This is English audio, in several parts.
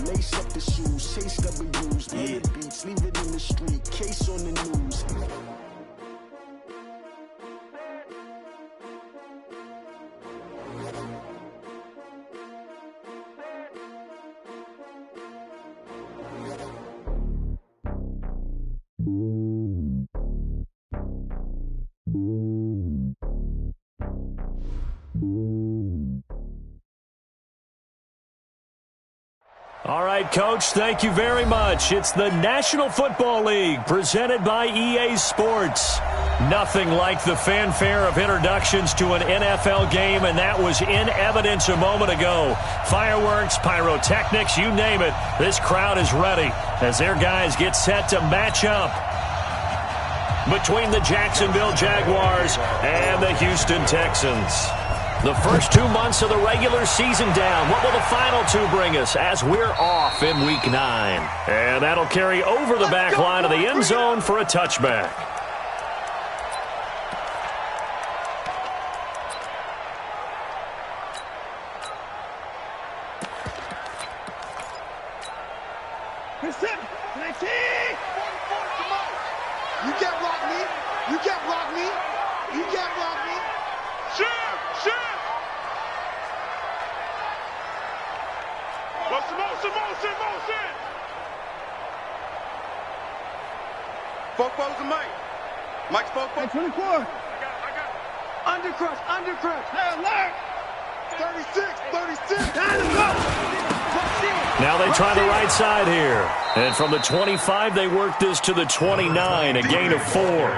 lace up the shoes, chase the blues, yeah. Beats, leave it in the street, case on the news. All right, Coach, thank you very much. It's the National Football League presented by EA Sports. Nothing like the fanfare of introductions to an NFL game, and that was in evidence a moment ago. Fireworks, pyrotechnics, you name it. This crowd is ready as their guys get set to match up between the Jacksonville Jaguars and the Houston Texans. The first 2 months of the regular season down. What will the final 2 bring us as we're off in Week 9? And that'll carry over the back line of the end zone for a touchback. You can't block me. You can't block me. You can't block me. Shoot! Motion! Four-fours to Mike. Mike's four-fours. 24. I got it. Undercrush. Hey, alert! 36. Time to go. Now they try the right side here. And from the 25, they work this to the 29, a gain of 4.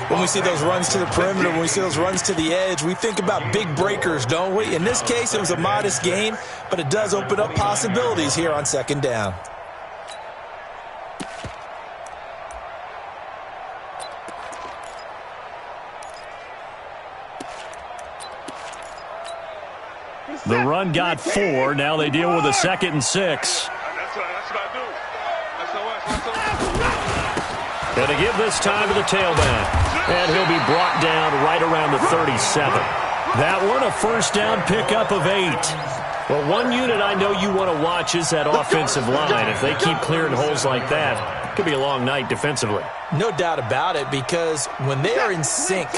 When we see those runs to the perimeter, when we see those runs to the edge, we think about big breakers, don't we? In this case, it was a modest gain, but it does open up possibilities here on second down. The run got 4. Now they deal with a 2nd and 6. That's what I do. Going to give this time to the tailback. And he'll be brought down right around the 37. That one, a first down pickup of 8. Well, one unit I know you want to watch is that offensive line. If they keep clearing holes like that, it could be a long night defensively. No doubt about it, because when they are in sync,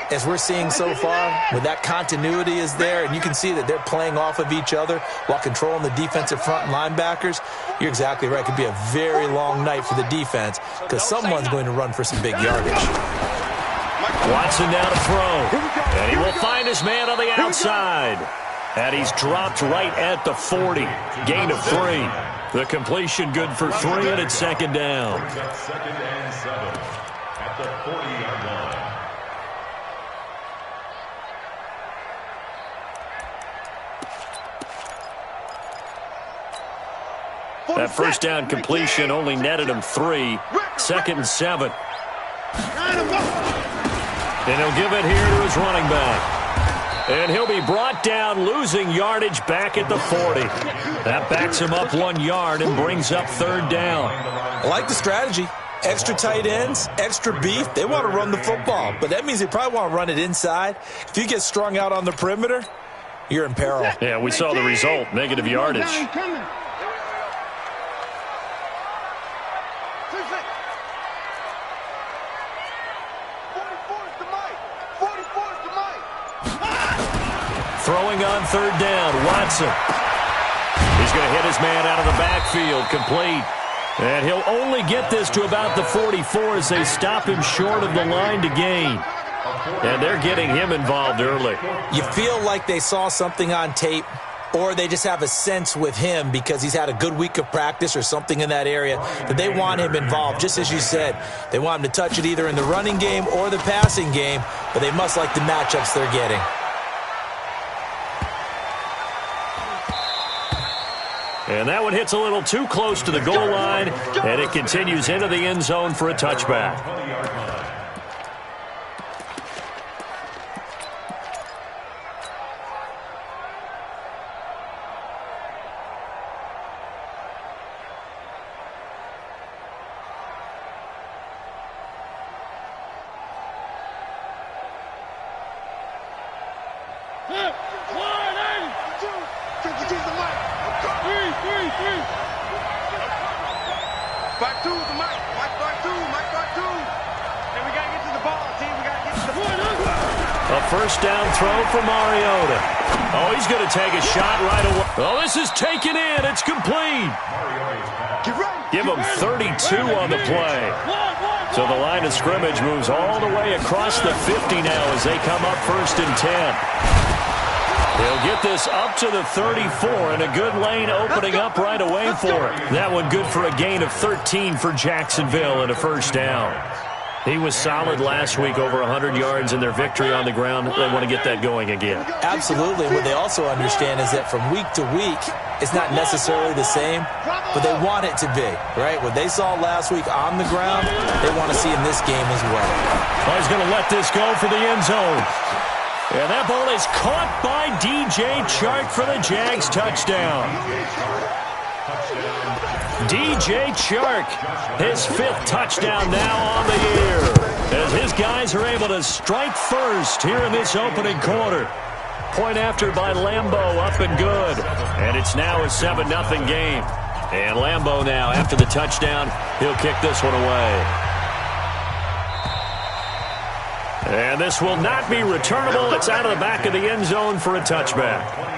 as we're seeing so far, when that continuity is there and you can see that they're playing off of each other while controlling the defensive front linebackers, you're exactly right. It could be a very long night for the defense because someone's going to run for some big yardage. Watson now to throw. And he will find his man on the outside. And he's dropped right at the 40. Gain of 3. The completion good for 3, and it's 2nd down. Second and 7 at the 40-yard line. That first down completion only netted him 3. 2nd and 7. And he'll give it here to his running back. And he'll be brought down, losing yardage back at the 40. That backs him up 1 yard and brings up 3rd down. I like the strategy. Extra tight ends, extra beef. They want to run the football, but that means they probably want to run it inside. If you get strung out on the perimeter, you're in peril. Yeah, we saw the result, negative yardage. Throwing on 3rd down, Watson. He's going to hit his man out of the backfield, complete. And he'll only get this to about the 44 as they stop him short of the line to gain. And they're getting him involved early. You feel like they saw something on tape, or they just have a sense with him because he's had a good week of practice or something in that area that they want him involved. Just as you said, they want him to touch it either in the running game or the passing game, but they must like the matchups they're getting. And that one hits a little too close to the goal line, and it continues into the end zone for a touchback. Back two, the mic. Mic back two. And we got to get to the ball, team. We got to get to the ball. A first down throw for Mariota. Oh, he's going to take a shot right away. Oh, this is taken in. It's complete. Give him 32 on the play. So the line of scrimmage moves all the way across the 50 now as they come up 1st and 10. He'll get this up to the 34, and a good lane opening up right away for him. That one good for a gain of 13 for Jacksonville and a first down. He was solid last week, over 100 yards in their victory on the ground. They want to get that going again. Absolutely. What they also understand is that from week to week, it's not necessarily the same, but they want it to be, right? What they saw last week on the ground, they want to see in this game as well. Well, he's going to let this go for the end zone. And that ball is caught by DJ Chark for the Jags touchdown. DJ Chark, his 5th touchdown now on the year, as his guys are able to strike first here in this opening quarter. Point after by Lambeau, up and good. And it's now a 7-0 game. And Lambeau now, after the touchdown, he'll kick this one away. And this will not be returnable. It's out of the back of the end zone for a touchback.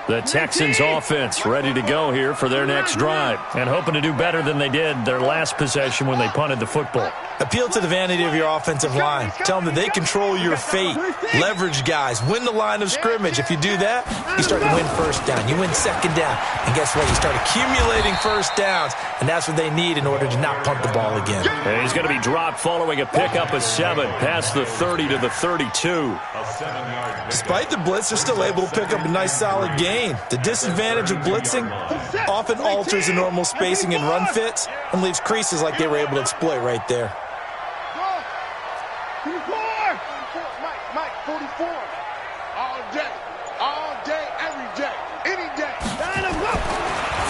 The Texans offense ready to go here for their next drive and hoping to do better than they did their last possession when they punted the football. Appeal to the vanity of your offensive line. Tell them that they control your fate. Leverage guys. Win the line of scrimmage. If you do that, you start to win first down. You win second down. And guess what? You start accumulating first downs. And that's what they need in order to not punt the ball again. And he's going to be dropped following a pickup of 7 past the 30 to the 32. Despite the blitz, they're still able to pick up a nice solid gain. The disadvantage of blitzing often alters the normal spacing and run fits and leaves creases like they were able to exploit right there. 44. All day, every day, any day.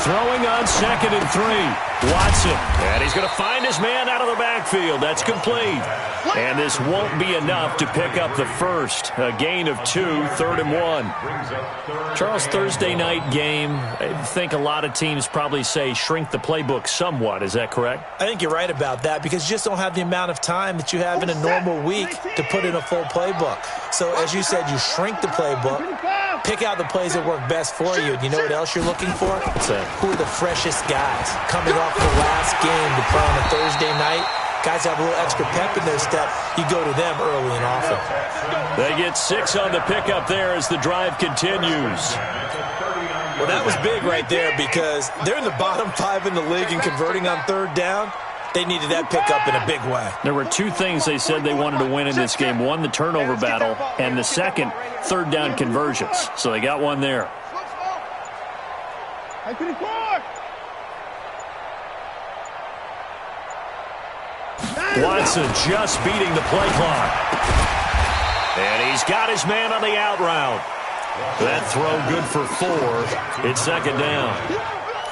Throwing on 2nd and 3. Watson. And he's going to find his man out of the backfield. That's complete. And this won't be enough to pick up the first. A gain of 2, 3rd and 1. Charles, Thursday night game, I think a lot of teams probably say shrink the playbook somewhat. Is that correct? I think you're right about that because you just don't have the amount of time that you have in a normal week to put in a full playbook. So as you said, you shrink the playbook, pick out the plays that work best for you. And you know what else you're looking for? What's that? Who are the freshest guys coming off the last game to play on a Thursday night? Guys have a little extra pep in their step. You go to them early and often. They get 6 on the pickup there as the drive continues. Well, that was big right there because they're in the bottom 5 in the league in converting on 3rd down. They needed that pickup in a big way. There were 2 things they said they wanted to win in this game. One, the turnover battle, and the second, 3rd down conversions. So they got one there. Watson just beating the play clock. And he's got his man on the out route. That throw good for 4. It's 2nd down.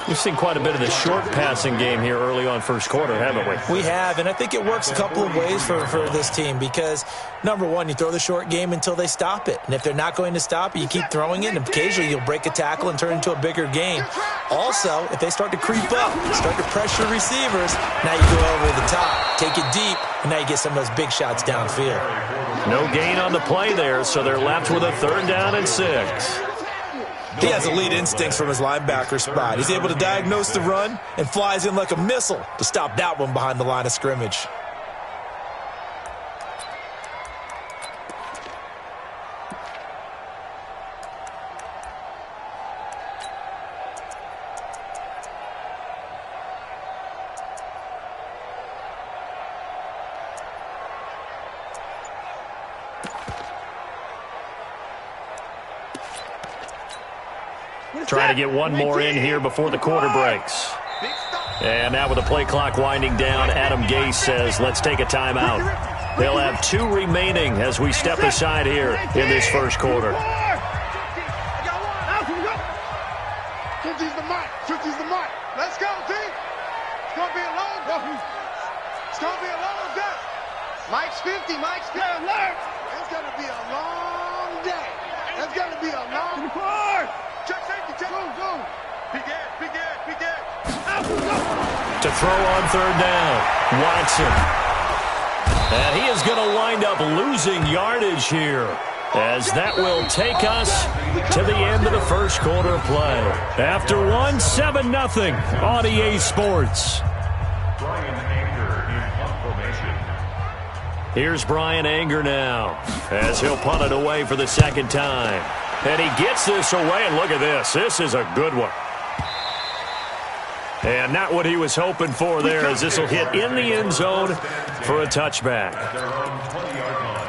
We've seen quite a bit of the short passing game here early on first quarter, haven't we? We have, and I think it works a couple of ways for this team because, number one, you throw the short game until they stop it. And if they're not going to stop it, you keep throwing it, and occasionally you'll break a tackle and turn it into a bigger gain. Also, if they start to creep up, start to pressure receivers, now you go over the top, take it deep, and now you get some of those big shots downfield. No gain on the play there, so they're left with a 3rd down and 6. He has elite instincts from his linebacker spot. He's able to diagnose the run and flies in like a missile to stop that one behind the line of scrimmage. Trying to get one more in here before the quarter breaks. And now with the play clock winding down, Adam Gase says, let's take a timeout. They'll have 2 remaining as we step aside here in this first quarter. 50's the mic. 50's the mic. Let's go, T. It's going to be a long day. It's going to be a long day. Mike's 50. Mike's 50. It's going to be a long day. It's going to be a long day. Check safety. Check. Go. Big edge. To throw on third down, Watson. And he is going to wind up losing yardage here, as that will take us to the end of the first quarter of play. After 7-0 on EA Sports. Brian Anger in punt formation. Here's Brian Anger now, as he'll punt it away for the second time. And he gets this away, and look at this. This is a good one. And not what he was hoping for there, as this will hit in the end zone for a touchback. At their own 20-yard line.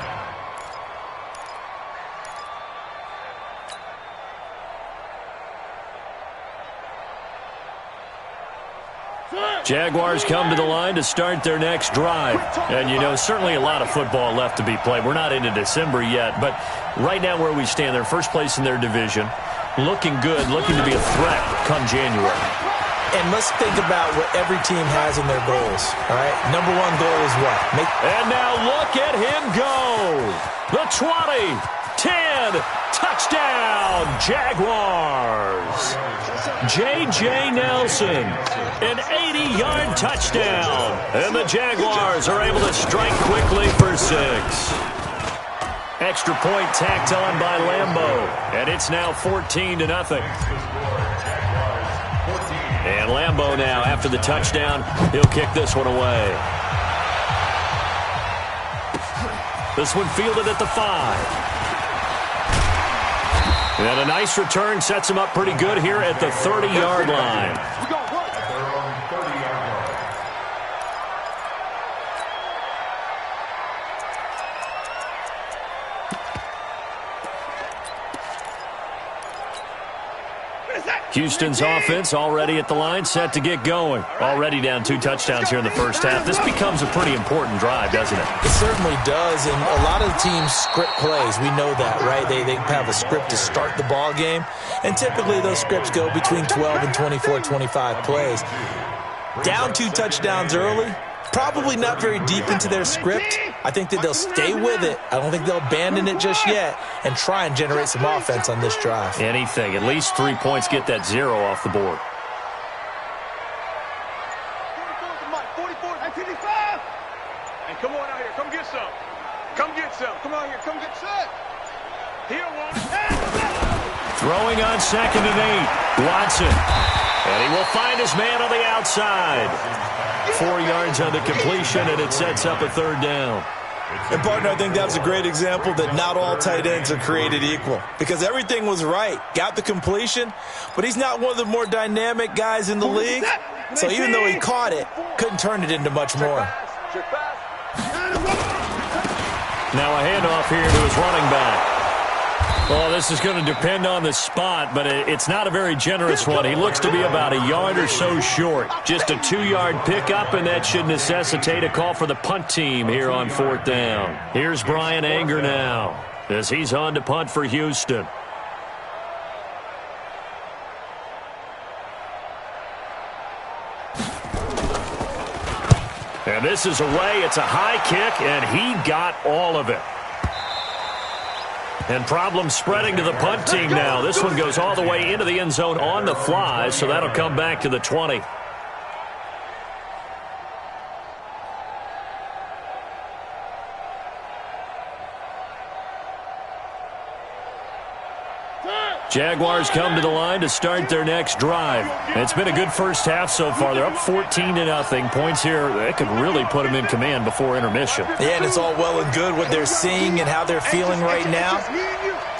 Jaguars come to the line to start their next drive. And, you know, certainly a lot of football left to be played. We're not into December yet, but right now where we stand, they're first place in their division, looking good, looking to be a threat come January. And let's think about what every team has in their goals, all right? Number one goal is what? And now look at him go. The 20, 10, touchdown, Jaguars. J.J. Nelson, an 80-yard touchdown. And the Jaguars are able to strike quickly for 6. Extra point tacked on by Lambeau. And it's now 14-0. And Lambeau now, after the touchdown, he'll kick this one away. This one fielded at the 5. And a nice return sets him up pretty good here at the 30-yard line. At their own 30-yard line. Houston's offense already at the line, set to get going. Already down 2 touchdowns here in the first half. This becomes a pretty important drive, doesn't it? It certainly does, and a lot of teams script plays. We know that, right? They have a script to start the ball game, and typically those scripts go between 12 and 24, 25 plays. Down 2 touchdowns early, probably not very deep into their script. I think that they'll stay with it. I don't think they'll abandon it just yet and try and generate some offense on this drive. Anything. At least 3 points, get that 0 off the board. 44, 55. And come on out here. Come get some. Come get some. Come out here. Come get some. Here, one. Throwing on 2nd and 8. Watson. And he will find his man on the outside. 4 yards on the completion, and it sets up a 3rd down. And, partner, I think that's a great example that not all tight ends are created equal, because everything was right. Got the completion, but he's not one of the more dynamic guys in the league. So even though he caught it, couldn't turn it into much more. Now a handoff here to his running back. Well, this is going to depend on the spot, but it's not a very generous one. He looks to be about a yard or so short. Just a 2-yard pickup, and that should necessitate a call for the punt team here on 4th down. Here's Brian Anger now, as he's on to punt for Houston. And this is away. It's a high kick, and he got all of it. And problems spreading to the punt team now. This one goes all the way into the end zone on the fly, so that'll come back to the 20. Jaguars come to the line to start their next drive. It's been a good first half so far. They're up 14-0. Points here, that could really put them in command before intermission. Yeah, and it's all well and good what they're seeing and how they're feeling right now.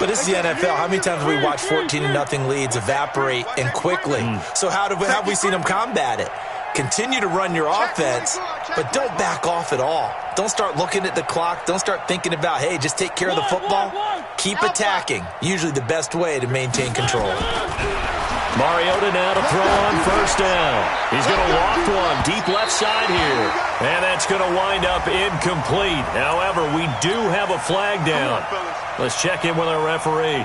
But it's the NFL. How many times have we watched 14-0 leads evaporate and quickly? So how have we seen them combat it? Continue to run your offense, but don't back off at all. Don't start looking at the clock. Don't start thinking about, hey, just take care of the football. Keep attacking. Usually the best way to maintain control. Mariota now to throw on 1st down. He's going to loft one deep left side here. And that's going to wind up incomplete. However, we do have a flag down. Let's check in with our referee.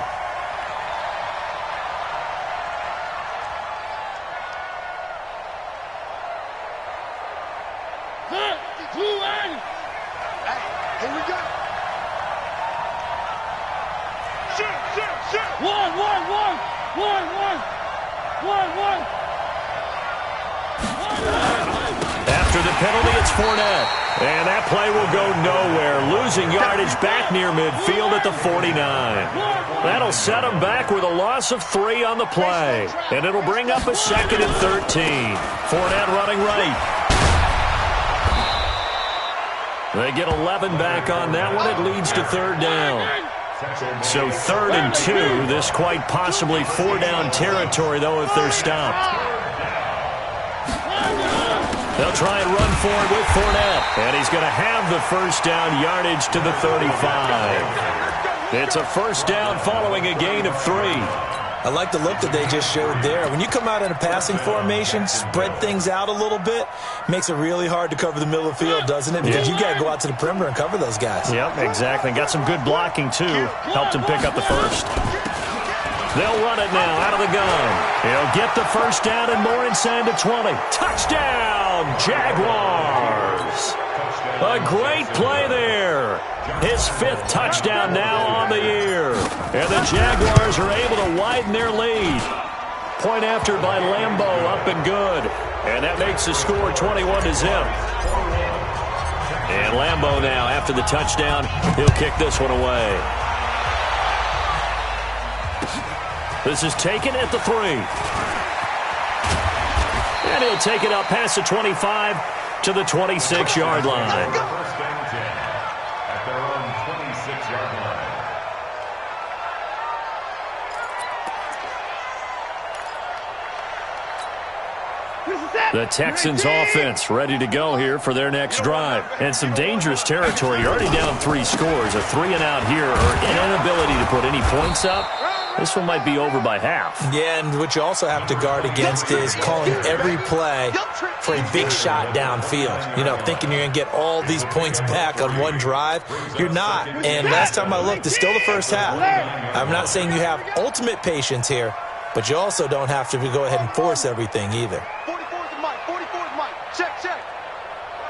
Hey, here we go. Shoot. One. After the penalty, it's Fournette. And that play will go nowhere, losing yardage back near midfield at the 49. That'll set him back with a loss of 3 on the play. And it'll bring up a 2nd and 13. Fournette running right. They get 11 back on that one. It leads to 3rd down. So 3rd and 2. This quite possibly 4-down territory, though, if they're stopped. They'll try and run forward with Fournette. And he's going to have the 1st down yardage to the 35. It's a 1st down following a gain of 3. I like the look that they just showed there. When you come out in a passing formation, spread things out a little bit, makes it really hard to cover the middle of the field, doesn't it? Because you got to go out to the perimeter and cover those guys. Yep, exactly. Got some good blocking, too. Helped him pick up the 1st. They'll run it now out of the gun. He'll get the 1st down and more inside the 20. Touchdown, Jaguars. A great play there. His 5th touchdown now on the year. And the Jaguars are able to widen their lead. Point after by Lambo, up and good. And that makes the score 21-0. And Lambo now, after the touchdown, he'll kick this one away. This is taken at the 3. And he'll take it up past the 25 to the 26-yard line. First and 10 at their own 26-yard line. The Texans offense ready to go here for their next drive. And some dangerous territory. You're already down 3 scores. A 3-and-out here or an inability to put any points up. This one might be over by half. Yeah, and what you also have to guard against is calling every play for a big shot downfield. You know, thinking you're going to get all these points back on one drive. You're not. And last time I looked, it's still the first half. I'm not saying you have ultimate patience here, but you also don't have to go ahead and force everything either. 44's Mike. Check.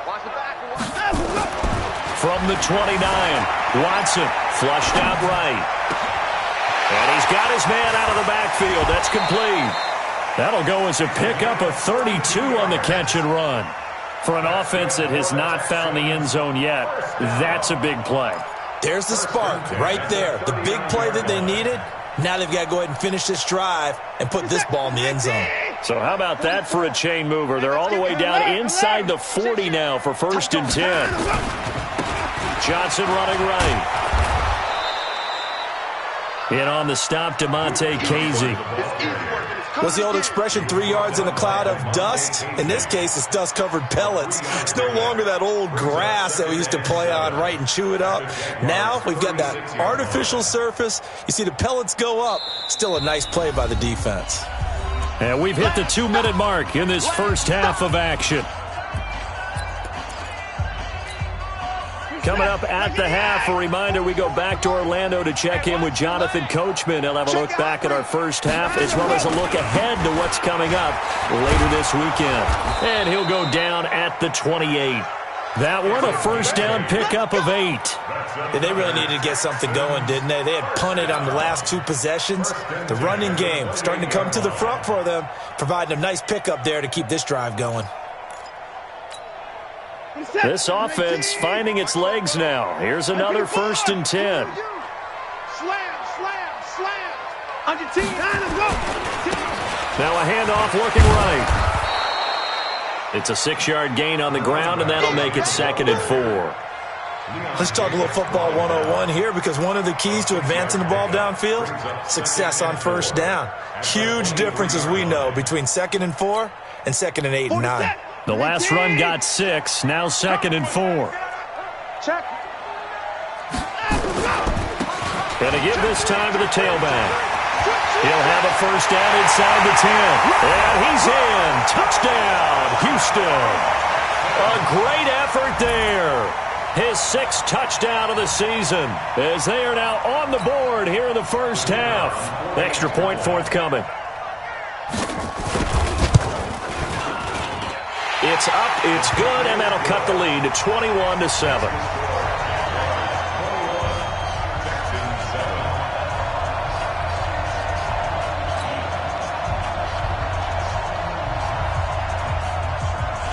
Watch the back. From the 29, Watson flushed out right. And he's got his man out of the backfield. That's complete. That'll go as a pickup of 32 on the catch and run. For an offense that has not found the end zone yet, that's a big play. There's the spark right there. The big play that they needed. Now they've got to go ahead and finish this drive and put this ball in the end zone. So how about that for a chain mover? They're all the way down inside the 40 now for 1st and 10. Johnson running right. In on the stop, DeMonte Casey. What's the old expression, 3 yards in a cloud of dust? In this case, it's dust-covered pellets. It's no longer that old grass that we used to play on, right, and chew it up. Now we've got that artificial surface. You see the pellets go up. Still a nice play by the defense. And we've hit the 2-minute mark in this first half of action. Coming up at the half, a reminder, we go back to Orlando to check in with Jonathan Coachman. He'll have a look back at our first half as well as a look ahead to what's coming up later this weekend. And he'll go down at the 28. That one, a 1st down pickup of 8. Yeah, they really needed to get something going, didn't they? They had punted on the last 2 possessions. The running game starting to come to the front for them, providing a nice pickup there to keep this drive going. This offense finding its legs now. Here's another 1st and 10. Slam. On your team. Now a handoff looking right. It's a 6-yard gain on the ground, and that'll make it 2nd and 4. Let's talk a little football 101 here, because one of the keys to advancing the ball downfield, success on 1st down. Huge difference, as we know, between 2nd and 4 and 2nd and 8 and 9. The last run got 6, now 2nd and 4. Check. Gonna give this time to the tailback. He'll have a 1st down inside the 10. And he's in. Touchdown, Houston. A great effort there. His 6th touchdown of the season as they are now on the board here in the first half. Extra point forthcoming. If It's up, it's good, and that'll cut the lead to 21-7.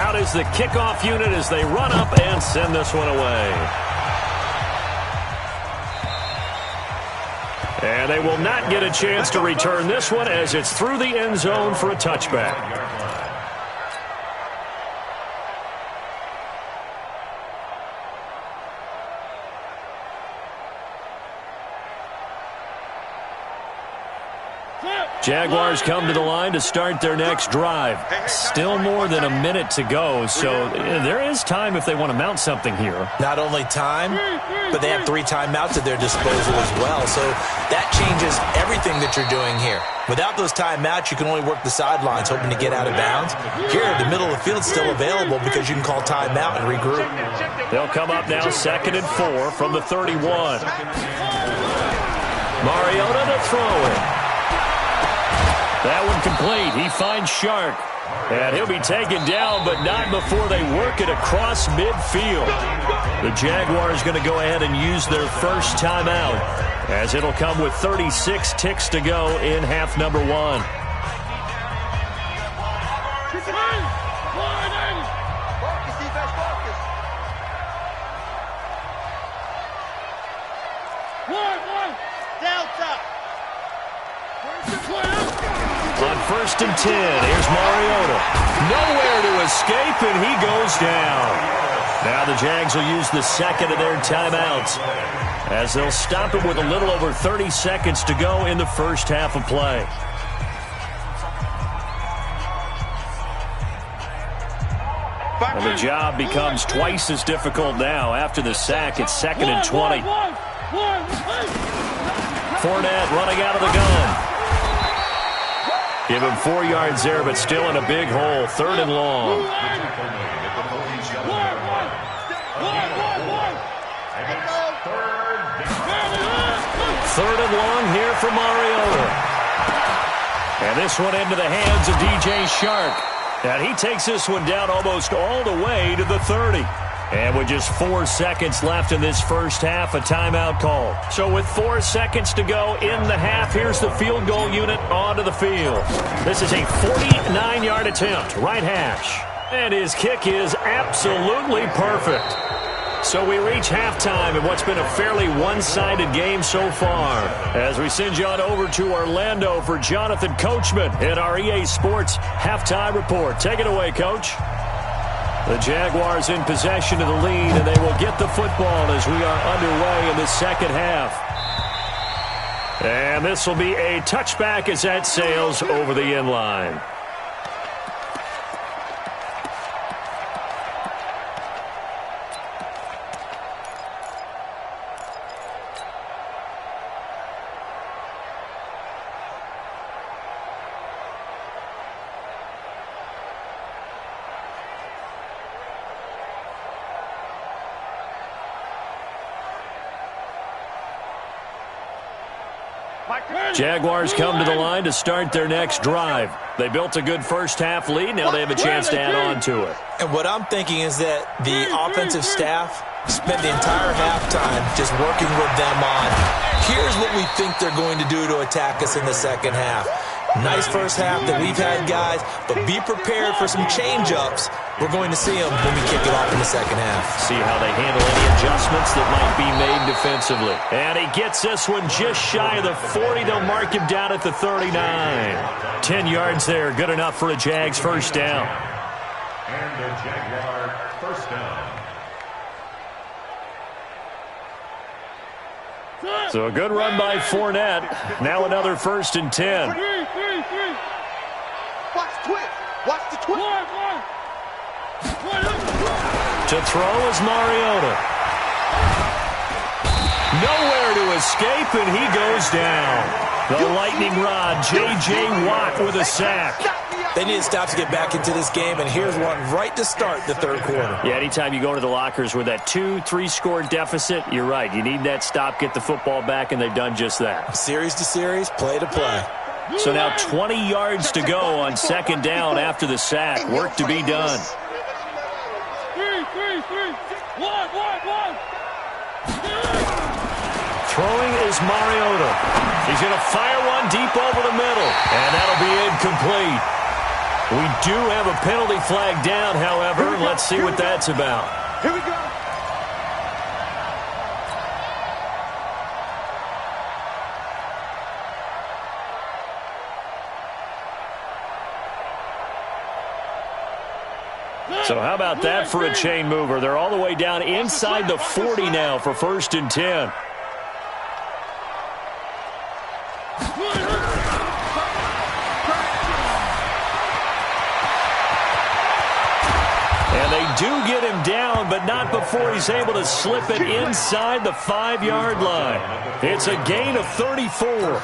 Out is the kickoff unit as they run up and send this one away. And they will not get a chance to return this one as it's through the end zone for a touchback. Jaguars come to the line to start their next drive. Still more than a minute to go, so there is time if they want to mount something here. Not only time, but they have 3 timeouts at their disposal as well, so that changes everything that you're doing here. Without those timeouts, you can only work the sidelines, hoping to get out of bounds. Here, the middle of the field is still available because you can call timeout and regroup. They'll come up now 2nd and 4 from the 31. Mariota to throw it. That one complete. He finds Shark. And he'll be taken down, but not before they work it across midfield. The Jaguars going to go ahead and use their first timeout, as it'll come with 36 ticks to go in half number 1. On 1st and 10, here's Mariota. Nowhere to escape, and he goes down. Now the Jags will use the second of their timeouts, as they'll stop it with a little over 30 seconds to go in the first half of play. And the job becomes twice as difficult now. After the sack, it's 2nd and 20. Fournette running out of the gun. Give him 4 yards there, but still in a big hole. 3rd and long. Third and long here for Mariota. And this one into the hands of DJ Shark. And he takes this one down almost all the way to the 30. And with just 4 seconds left in this first half, a timeout call. So with 4 seconds to go in the half, here's the field goal unit onto the field. This is a 49-yard attempt, right hash. And his kick is absolutely perfect. So we reach halftime in what's been a fairly one-sided game so far, as we send you on over to Orlando for Jonathan Coachman in our EA Sports Halftime Report. Take it away, Coach. The Jaguars in possession of the lead, and they will get the football as we are underway in the second half. And this will be a touchback as that sails over the end line. Jaguars come to the line to start their next drive. They built a good first half lead. Now they have a chance to add on to it. And what I'm thinking is that the offensive staff spent the entire halftime just working with them on, here's what we think they're going to do to attack us in the second half. Nice first half that we've had, guys, but be prepared for some change-ups. We're going to see them when we kick it off in the second half. See how they handle any adjustments that might be made defensively. And he gets this one just shy of the 40. They'll mark him down at the 39. 10 yards there, good enough for a Jags first down. And the Jaguar first down. So a good run by Fournette. Now another 1st and 10. Watch the twist. Watch the twist. To throw is Mariota. Nowhere to escape, and he goes down. The lightning rod, J.J. Watt with a sack. They need to stop to get back into this game, and here's one right to start the third quarter. Yeah, anytime you go to the lockers with that 2-3 score deficit, you're right. You need that stop, get the football back, and they've done just that. Series to series, play to play. So now 20 yards to go on second down after the sack. Work to be done. Throwing is Mariota. He's going to fire one deep over the middle, and that'll be incomplete. We do have a penalty flag down, however. Let's see what that's about. Here we go. So how about that for a chain mover? They're all the way down inside the 40 now for 1st and 10. And they do get him down, but not before he's able to slip it inside the 5-yard line. It's a gain of 34.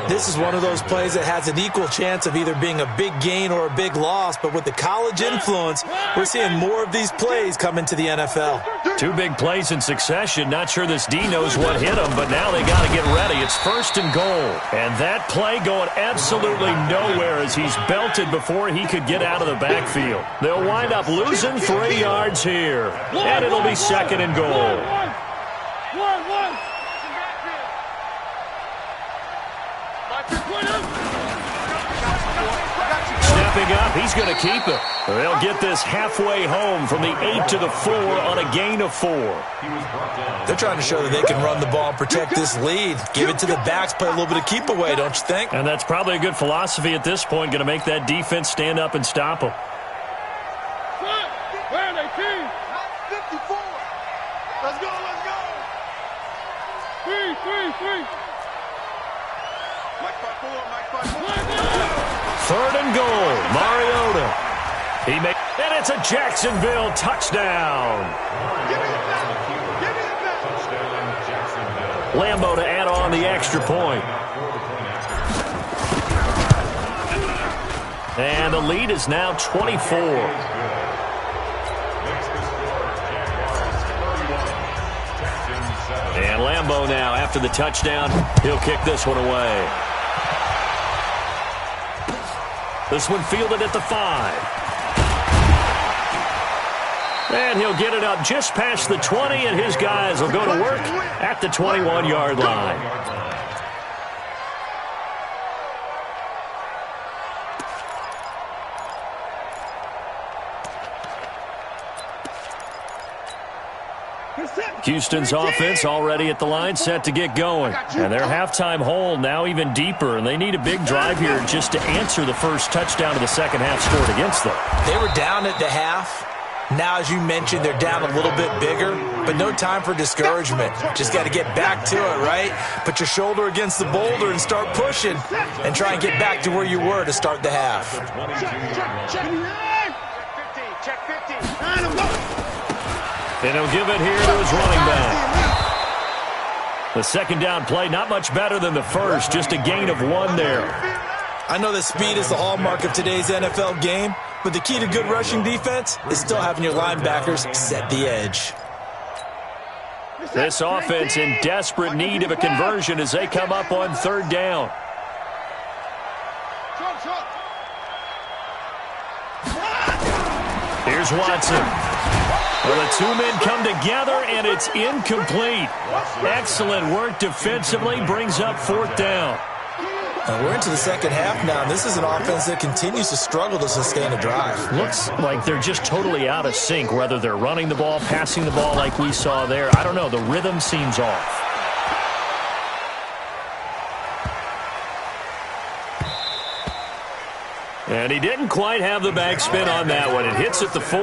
This is one of those plays that has an equal chance of either being a big gain or a big loss, but with the college influence, we're seeing more of these plays come into the NFL. 2 big plays in succession. Not sure this D knows what hit him, but now they got to get ready. It's 1st and goal. And that play going absolutely nowhere as he's belted before he could get out of the backfield. They'll wind up losing 3 yards here. And it'll be 2nd and goal. Stepping up, he's going to keep it. They'll get this halfway home from the 8 to the 4 on a gain of 4. They're trying to show that they can run the ball and protect this lead. Give it to the backs, play a little bit of keep away, don't you think? And that's probably a good philosophy at this point, going to make that defense stand up and stop them. Where are they, team? 54. Let's go, let's go. 3. Mike 5-4. 3rd and goal, Mariota. And it's a Jacksonville touchdown. Give me the back. Lambo to add on the extra point. And the lead is now 24. And Lambo now, after the touchdown, he'll kick this one away. This one fielded at the 5. And he'll get it up just past the 20, and his guys will go to work at the 21-yard line. Houston's offense already at the line, set to get going. And their halftime hole now even deeper, and they need a big drive here just to answer the first touchdown of the second half scored against them. They were down at the half. Now, as you mentioned, they're down a little bit bigger, but no time for discouragement. Just got to get back to it, right? Put your shoulder against the boulder and start pushing and try and get back to where you were to start the half. Check 50. And he'll give it here to his running back. The second down play, not much better than the first, just a gain of 1 there. I know that speed is the hallmark of today's NFL game, but the key to good rushing defense is still having your linebackers set the edge. This offense in desperate need of a conversion as they come up on 3rd down. Here's Watson. Well, the 2 men come together, and it's incomplete. Excellent work defensively, brings up 4th down. We're into the second half now, and this is an offense that continues to struggle to sustain a drive. Looks like they're just totally out of sync, whether they're running the ball, passing the ball like we saw there. I don't know. The rhythm seems off. And he didn't quite have the backspin on that one. It hits at the 4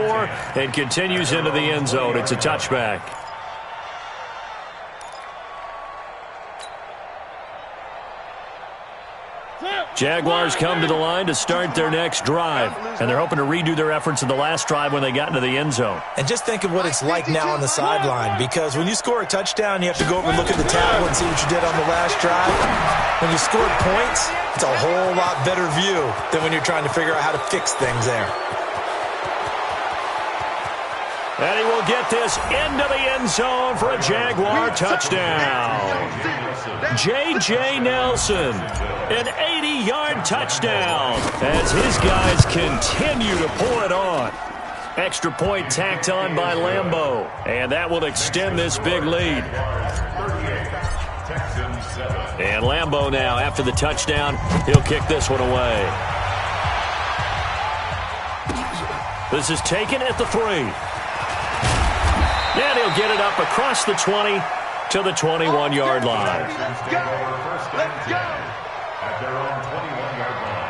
and continues into the end zone. It's a touchback. Jaguars come to the line to start their next drive, and they're hoping to redo their efforts in the last drive when they got into the end zone. And just think of what it's like now on the sideline, because when you score a touchdown, you have to go over and look at the tablet and see what you did on the last drive. When you score points, it's a whole lot better view than when you're trying to figure out how to fix things there. And he will get this into the end zone for a Jaguar touchdown. J.J. Nelson, an 80-yard touchdown as his guys continue to pour it on. Extra point tacked on by Lambeau. And that will extend this big lead. And Lambeau now, after the touchdown, he'll kick this one away. This is taken at the 3. And he'll get it up across the 20 to the 21-yard line. Let's go! Let's go! At their own 21-yard line.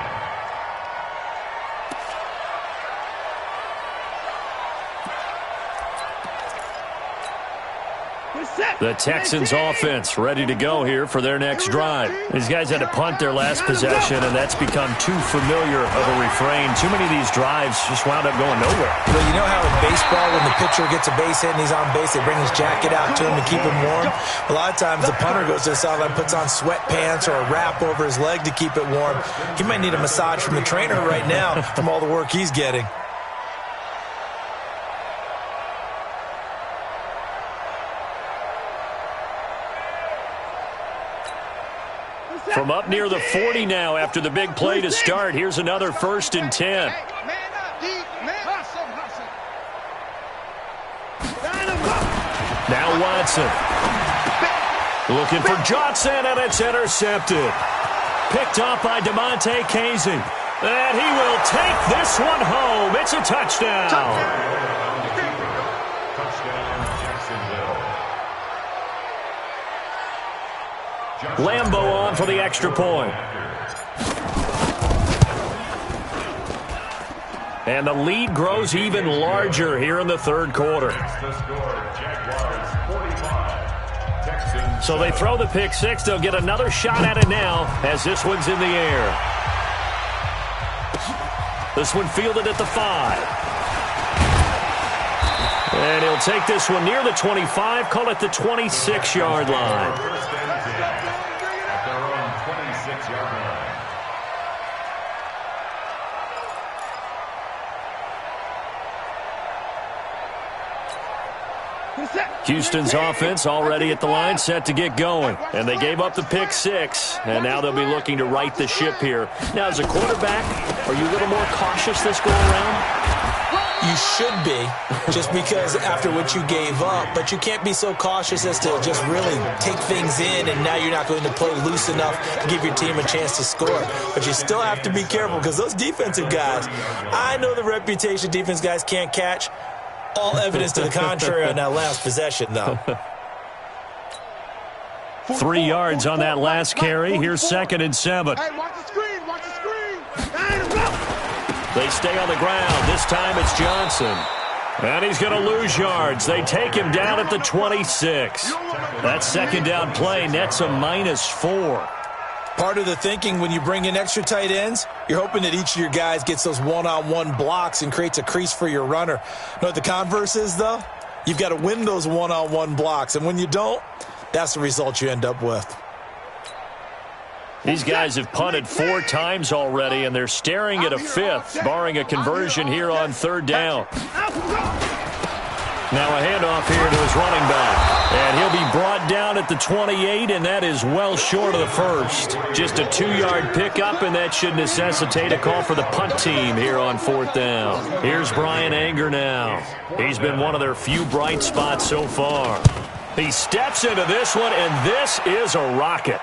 The Texans offense ready to go here for their next drive. These guys had to punt their last possession, and that's become too familiar of a refrain. Too many of these drives just wound up going nowhere. Well, you know how in baseball, when the pitcher gets a base hit and he's on base, they bring his jacket out to him to keep him warm? A lot of times the punter goes to the sideline, puts on sweatpants or a wrap over his leg to keep it warm. He might need a massage from the trainer right now from all the work he's getting. From up near the 40 now after the big play to start. Here's another 1st and 10. Now Watson. Looking for Johnson, and it's intercepted. Picked off by DeMonte Casey. And he will take this one home. It's a touchdown. Lambeau on for the extra point. And the lead grows even larger here in the 3rd quarter. So they throw the pick 6. They'll get another shot at it now as this one's in the air. This one fielded at the 5. And he'll take this one near the 25, call it the 26-yard line. Houston's offense already at the line, set to get going. And they gave up the pick 6, and now they'll be looking to right the ship here. Now, as a quarterback, are you a little more cautious this go-around? You should be, just because after what you gave up. But you can't be so cautious as to just really take things in, and now you're not going to play loose enough to give your team a chance to score. But you still have to be careful, because those defensive guys, I know the reputation defense guys can't catch. All evidence to the contrary on that last possession, though. 3 yards on that last carry. Here's 2nd and 7. Hey, watch the screen, watch the screen. They stay on the ground. This time it's Johnson. And he's going to lose yards. They take him down at the 26. That 2nd down play nets a -4. Part of the thinking when you bring in extra tight ends, you're hoping that each of your guys gets those one-on-one blocks and creates a crease for your runner. You know what the converse is, though? You've got to win those one-on-one blocks, and when you don't, that's the result you end up with. These guys have punted 4 times already, and they're staring at a 5th, barring a conversion here on 3rd down. Now a handoff here to his running back. And he'll be brought down at the 28, and that is well short of the 1st. Just a 2-yard pickup, and that should necessitate a call for the punt team here on 4th down. Here's Brian Anger now. He's been one of their few bright spots so far. He steps into this one, and this is a rocket.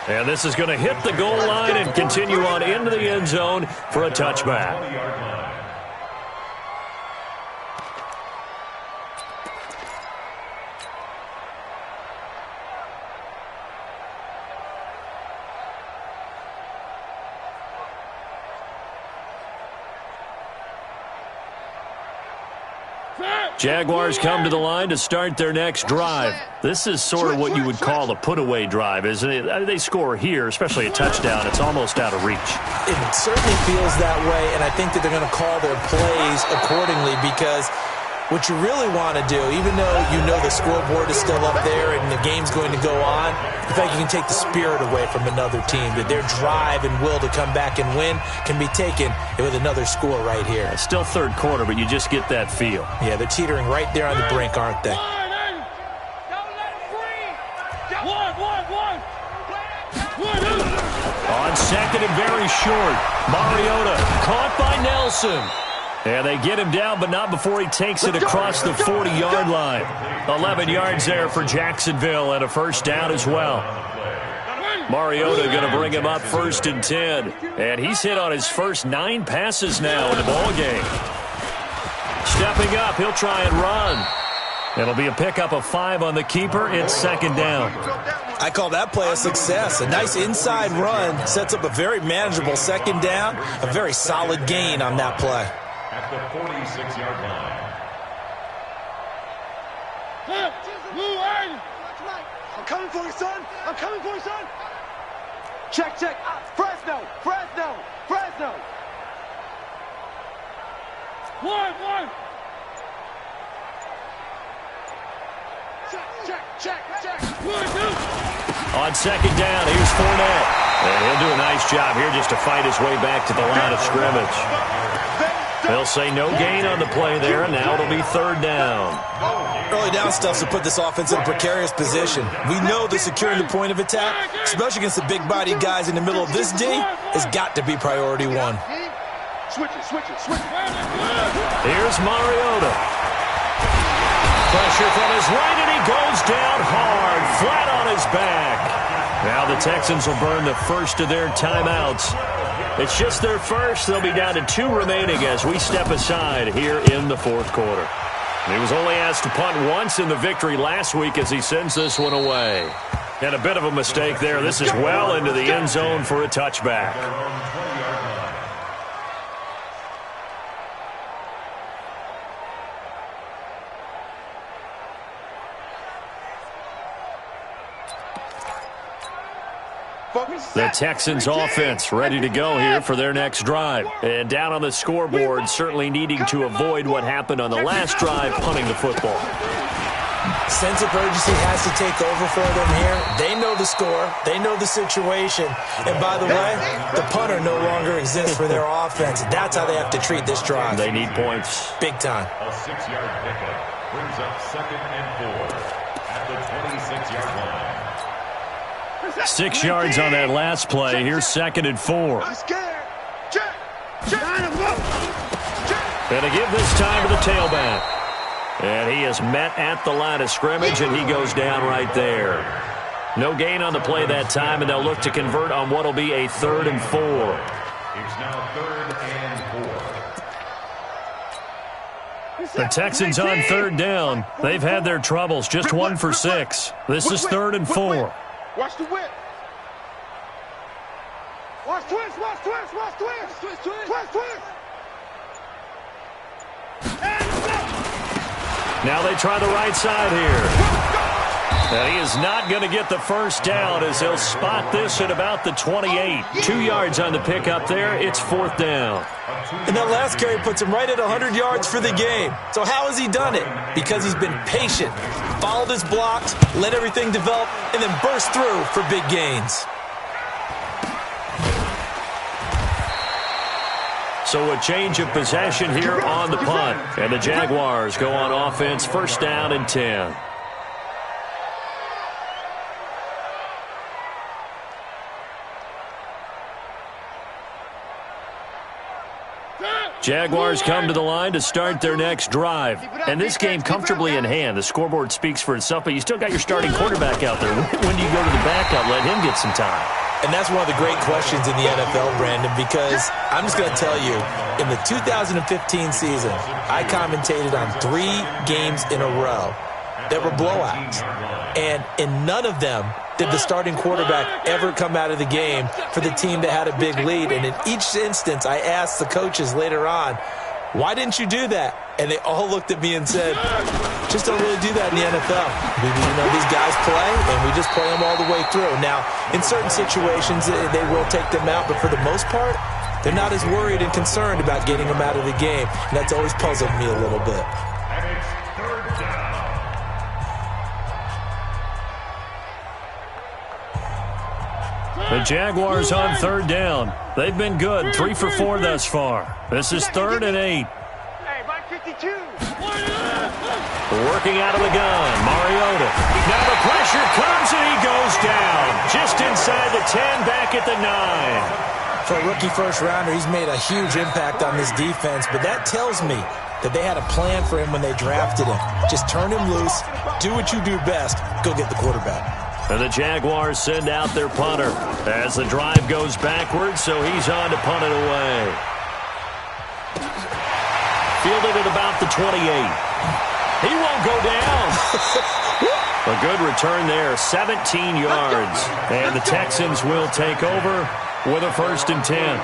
And this is going to hit the goal line and continue on into the end zone for a touchback. Jaguars come to the line to start their next drive. This is sort of what you would call a put-away drive, isn't it? They score here, especially a touchdown. It's almost out of reach. It certainly feels that way, and I think that they're going to call their plays accordingly, because what you really want to do, even though you know the scoreboard is still up there and the game's going to go on, in fact, you can take the spirit away from another team, that their drive and will to come back and win can be taken with another score right here. It's still 3rd quarter, but you just get that feel. Yeah, they're teetering right there on the brink, aren't they? On 2nd and very short. Mariota caught by Nelson. And they get him down, but not before he takes it across the 40-yard line. 11 yards there for Jacksonville and a first down as well. Mariota going to bring him up 1st and 10. And he's hit on his first 9 passes now in the ballgame. Stepping up, he'll try and run. It'll be a pickup of 5 on the keeper. It's 2nd down. I call that play a success. A nice inside run sets up a very manageable 2nd down. A very solid gain on that play. At the 46-yard line. I'm coming for you, son. I'm coming for you, son. Check, check. Fresno, Fresno, Fresno. One. Check. On 2nd down, here's Fournette. And he'll do a nice job here just to fight his way back to the line of scrimmage. They'll say no gain on the play there, and now it'll be 3rd down. Early down stuff to put this offense in a precarious position. We know that securing the point of attack, especially against the big-bodied guys in the middle of this D, has got to be priority 1. Switch it. Here's Mariota. Pressure from his right, and he goes down hard, flat on his back. Now the Texans will burn the first of their timeouts. It's just their first. They'll be down to 2 remaining as we step aside here in the 4th quarter. He was only asked to punt once in the victory last week as he sends this one away. And a bit of a mistake there. This is well into the end zone for a touchback. The Texans offense ready to go here for their next drive. And down on the scoreboard, certainly needing to avoid what happened on the last drive, punting the football. Sense of urgency has to take over for them here. They know the score. They know the situation. And by the way, the punter no longer exists for their offense. That's how they have to treat this drive. They need points. Big time. A 6-yard pickup brings up 2nd and 4 at the 26-yard line. 6 yards on that last play. Here's 2nd and 4. Gonna give this time to the tailback. And he is met at the line of scrimmage, and he goes down right there. No gain on the play that time, and they'll look to convert on what will be a 3rd and 4. It's now 3rd and 4. The Texans on 3rd down. They've had their troubles, just 1 for 6. This is 3rd and 4. Watch the whip. Watch twist. Now they try the right side here. And he is not going to get the first down as they'll spot this at about the 28. 2 yards on the pickup there. It's 4th down. And that last carry puts him right at 100 yards for the game. So how has he done it? Because he's been patient, followed his blocks, let everything develop, and then burst through for big gains. So a change of possession here on the punt. And the Jaguars go on offense, 1st down and 10. Jaguars come to the line to start their next drive. And this game comfortably in hand. The scoreboard speaks for itself, but you still got your starting quarterback out there. When do you go to the backup, let him get some time? And that's one of the great questions in the NFL, Brandon, because I'm just going to tell you, in the 2015 season, I commentated on 3 games in a row that were blowouts. And in none of them did the starting quarterback ever come out of the game for the team that had a big lead. And in each instance, I asked the coaches later on, why didn't you do that? And they all looked at me and said, just don't really do that in the NFL. These guys play, and we just play them all the way through. Now, in certain situations, they will take them out, but for the most part, they're not as worried and concerned about getting them out of the game. And that's always puzzled me a little bit. And it's 3rd down. The Jaguars on 3rd down. They've been good, 3 for 4 thus far. This is 3rd and 8. Hey, Mike 52. Working out of the gun, Mariota. Now the pressure comes and he goes down. Just inside the 10, back at the 9. For a rookie first-rounder, he's made a huge impact on this defense, but that tells me that they had a plan for him when they drafted him. Just turn him loose, do what you do best, go get the quarterback. And the Jaguars send out their punter as the drive goes backwards, so he's on to punt it away. Fielded at about the 28. He won't go down. A good return there, 17 yards. And the Texans will take over with a 1st and 10.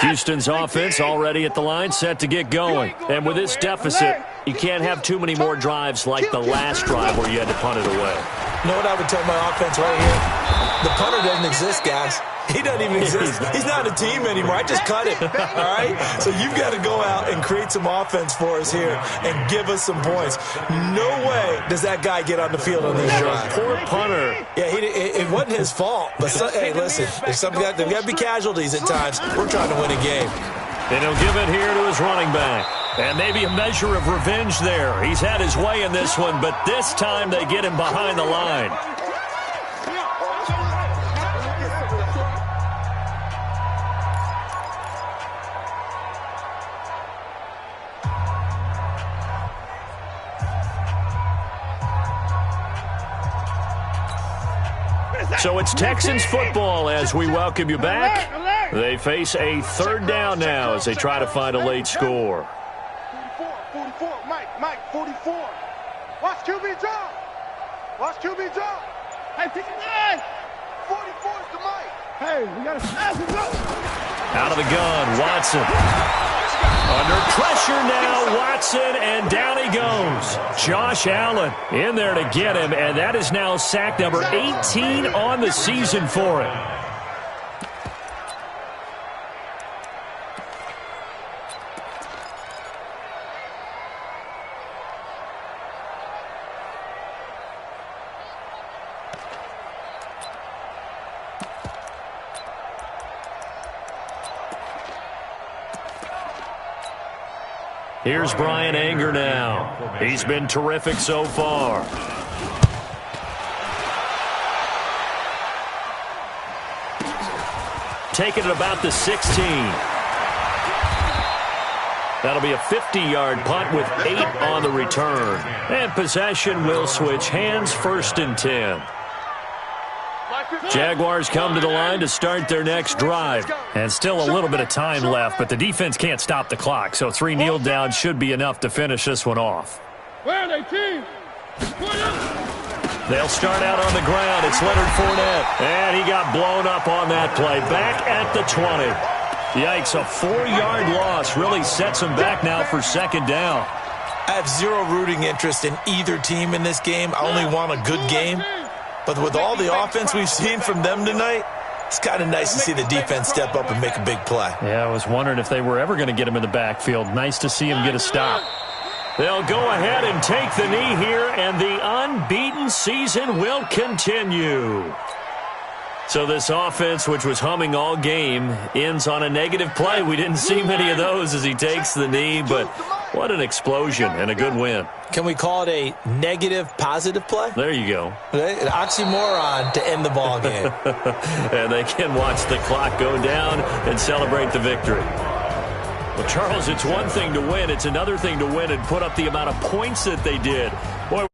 Houston's offense already at the line, set to get going. And with this deficit, you can't have too many more drives like the last drive where you had to punt it away. You know what I would tell my offense right here? The punter doesn't exist, guys. He doesn't even exist. He's not a team anymore. I just cut it, all right? So you've got to go out and create some offense for us here and give us some points. No way does that guy get on the field on these drives. Poor punter. Yeah, it wasn't his fault. But, hey, listen, there's got to be casualties at times. We're trying to win a game. And he'll give it here to his running back. And maybe a measure of revenge there. He's had his way in this one, but this time they get him behind the line. So it's Texans football as we welcome you back. They face a 3rd down now as they try to find a late score. 44, Mike, 44. Watch QB drop. Watch QB drop. Hey, 59. 44 is the Mike. Hey, we got to pass it up. Out of the gun, Watson. Under pressure now, Watson, and down he goes. Josh Allen in there to get him, and that is now sack number 18 on the season for him. Here's Brian Anger now. He's been terrific so far. Taking it about the 16. That'll be a 50-yard punt with 8 on the return. And possession will switch hands, 1st and 10. Jaguars come to the line to start their next drive. And still a little bit of time left, but the defense can't stop the clock, so 3 kneel downs should be enough to finish this one off. Where are they, team? They'll start out on the ground. It's Leonard Fournette. And he got blown up on that play. Back at the 20. Yikes, a 4-yard loss really sets him back now for 2nd down. I have zero rooting interest in either team in this game. I only want a good game. But with all the offense we've seen from them tonight, it's kind of nice to see the defense step up and make a big play. Yeah, I was wondering if they were ever going to get him in the backfield. Nice to see him get a stop. They'll go ahead and take the knee here, and the unbeaten season will continue. So this offense, which was humming all game, ends on a negative play. We didn't see many of those as he takes the knee, but what an explosion and a good win. Can we call it a negative positive play? There you go. An oxymoron to end the ball game. And they can watch the clock go down and celebrate the victory. Well, Charles, it's one thing to win. It's another thing to win and put up the amount of points that they did. Boy,